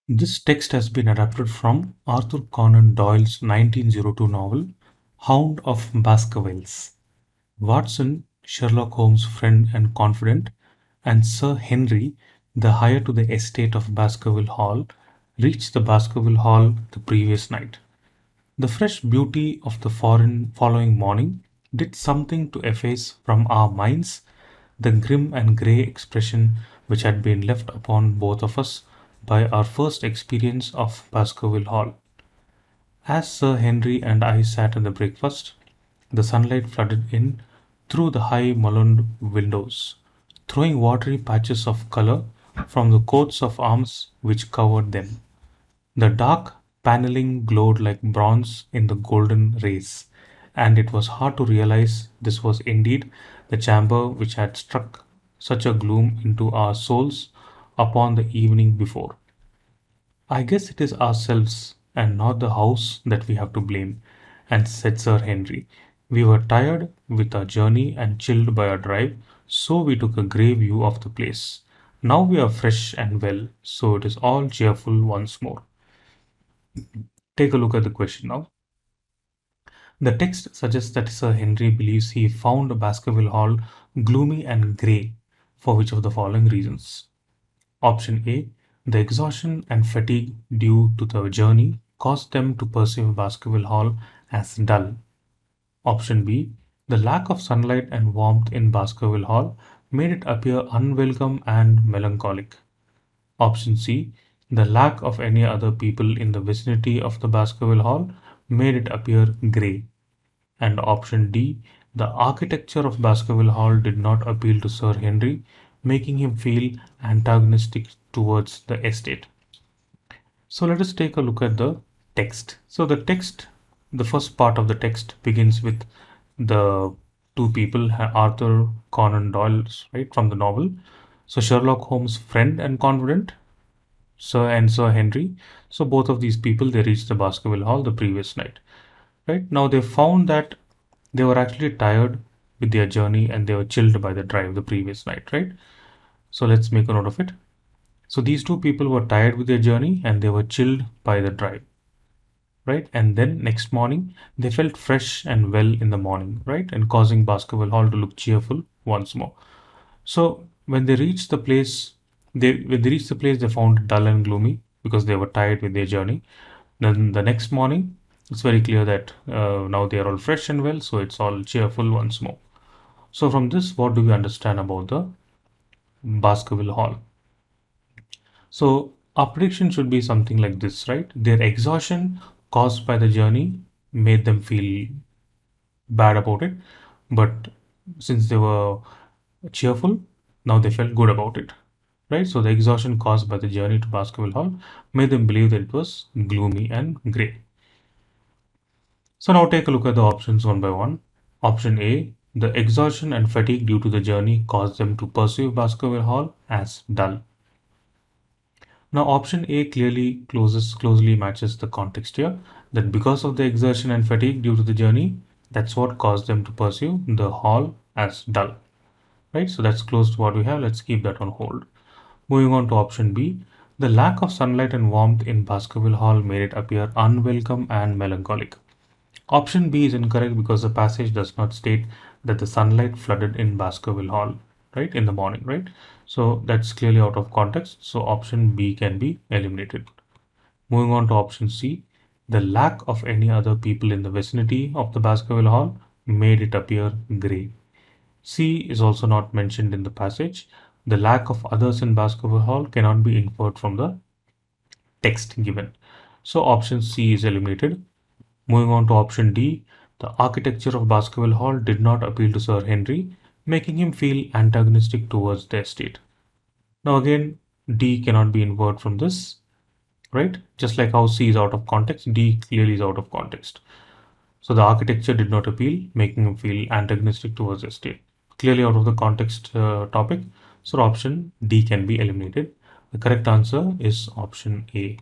This text has been adapted from Arthur Conan Doyle's 1902 novel, Hound of Baskervilles. Watson, Sherlock Holmes' friend and confidant, and Sir Henry, the heir to the estate of Baskerville Hall, reached the Baskerville Hall the previous night. The fresh beauty of the following morning did something to efface from our minds the grim and grey expression which had been left upon both of us by our first experience of Baskerville Hall. As Sir Henry and I sat at the breakfast, the sunlight flooded in through the high mullioned windows, throwing watery patches of colour from the coats of arms which covered them. The dark paneling glowed like bronze in the golden rays, and it was hard to realize this was indeed the chamber which had struck such a gloom into our souls upon the evening before. I guess it is ourselves and not the house that we have to blame, and said Sir Henry. We were tired with our journey and chilled by our drive, so we took a grey view of the place. Now we are fresh and well, so it is all cheerful once more. Take a look at the question now. The text suggests that Sir Henry believes he found Baskerville Hall gloomy and grey, for which of the following reasons? Option A. The exhaustion and fatigue due to the journey caused them to perceive Baskerville Hall as dull. Option B. The lack of sunlight and warmth in Baskerville Hall made it appear unwelcome and melancholic. Option C. The lack of any other people in the vicinity of the Baskerville Hall made it appear grey. And option D. The architecture of Baskerville Hall did not appeal to Sir Henry, making him feel antagonistic towards the estate. So let us take a look at the text. So the first part of the text begins with the two people, Arthur Conan Doyle, right, from the novel. So Sherlock Holmes' friend and confidant, Sir Henry. So both of these people, they reached the Baskerville Hall the previous night. Right now, they found that they were actually tired with their journey and they were chilled by the drive the previous night. Right. So let's make a note of it. So these two people were tired with their journey and they were chilled by the drive. Right. And then next morning, they felt fresh and well in the morning. Right. And causing Baskerville Hall to look cheerful once more. So when they reached the place, they found it dull and gloomy because they were tired with their journey. Then the next morning, it's very clear that now they are all fresh and well, so it's all cheerful once more. So from this, what do we understand about the Baskerville Hall? So our prediction should be something like this, right? Their exhaustion caused by the journey made them feel bad about it, but since they were cheerful, now they felt good about it, right? So the exhaustion caused by the journey to Baskerville Hall made them believe that it was gloomy and grey. So now take a look at the options one by one. Option A, the exhaustion and fatigue due to the journey caused them to perceive Baskerville Hall as dull. Now option A closely matches the context here, that because of the exertion and fatigue due to the journey, that's what caused them to perceive the hall as dull. Right, so that's close to what we have. Let's keep that on hold. Moving on to option B, the lack of sunlight and warmth in Baskerville Hall made it appear unwelcome and melancholic. Option B is incorrect because the passage does not state that the sunlight flooded in Baskerville Hall, right, in the morning, right? So that's clearly out of context. So option B can be eliminated. Moving on to option C, the lack of any other people in the vicinity of the Baskerville Hall made it appear grey. C is also not mentioned in the passage. The lack of others in Baskerville Hall cannot be inferred from the text given. So option C is eliminated. Moving on to option D, the architecture of Baskerville Hall did not appeal to Sir Henry, making him feel antagonistic towards the estate. Now again, D cannot be inferred from this, right? Just like how C is out of context, D clearly is out of context. So the architecture did not appeal, making him feel antagonistic towards the estate. Clearly out of the context topic, so option D can be eliminated. The correct answer is option A.